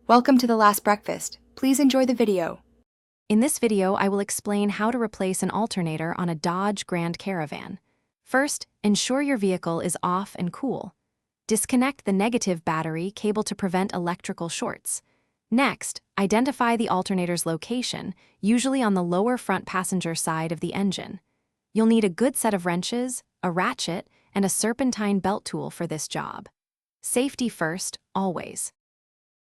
Welcome to The Last Breakfast. Please enjoy the video. In this video, I will explain how to replace an alternator on a Dodge Grand Caravan. First, ensure your vehicle is off and cool. Disconnect the negative battery cable to prevent electrical shorts. Next, identify the alternator's location, usually on the lower front passenger side of the engine. You'll need a good set of wrenches, a ratchet, and a serpentine belt tool for this job. Safety first, always.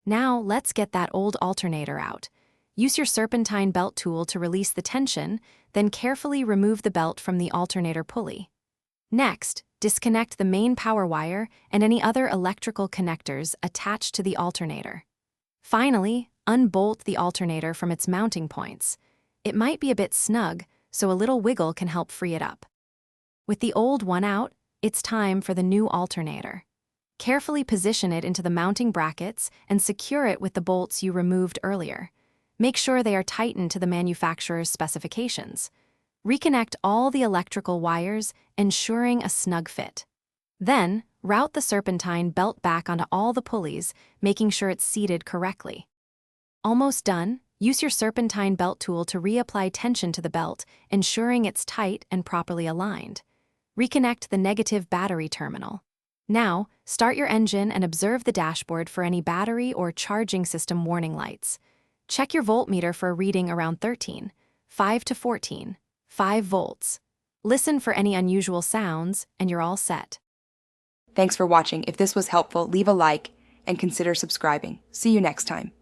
Now, let's get that old alternator out. Use your serpentine belt tool to release the tension, then carefully remove the belt from the alternator pulley. Next, disconnect the main power wire and any other electrical connectors attached to the alternator. Finally, unbolt the alternator from its mounting points. It might be a bit snug, so a little wiggle can help free it up. With the old one out, it's time for the new alternator. Carefully position it into the mounting brackets and secure it with the bolts you removed earlier. Make sure they are tightened to the manufacturer's specifications. Reconnect all the electrical wires, ensuring a snug fit. Then, route the serpentine belt back onto all the pulleys, making sure it's seated correctly. Almost done, use your serpentine belt tool to reapply tension to the belt, ensuring it's tight and properly aligned. Reconnect the negative battery terminal. Now, start your engine and observe the dashboard for any battery or charging system warning lights. Check your voltmeter for a reading around 13, 5 to 14, 5 volts. Listen for any unusual sounds, and you're all set. Thanks for watching. If this was helpful, leave a like and consider subscribing. See you next time.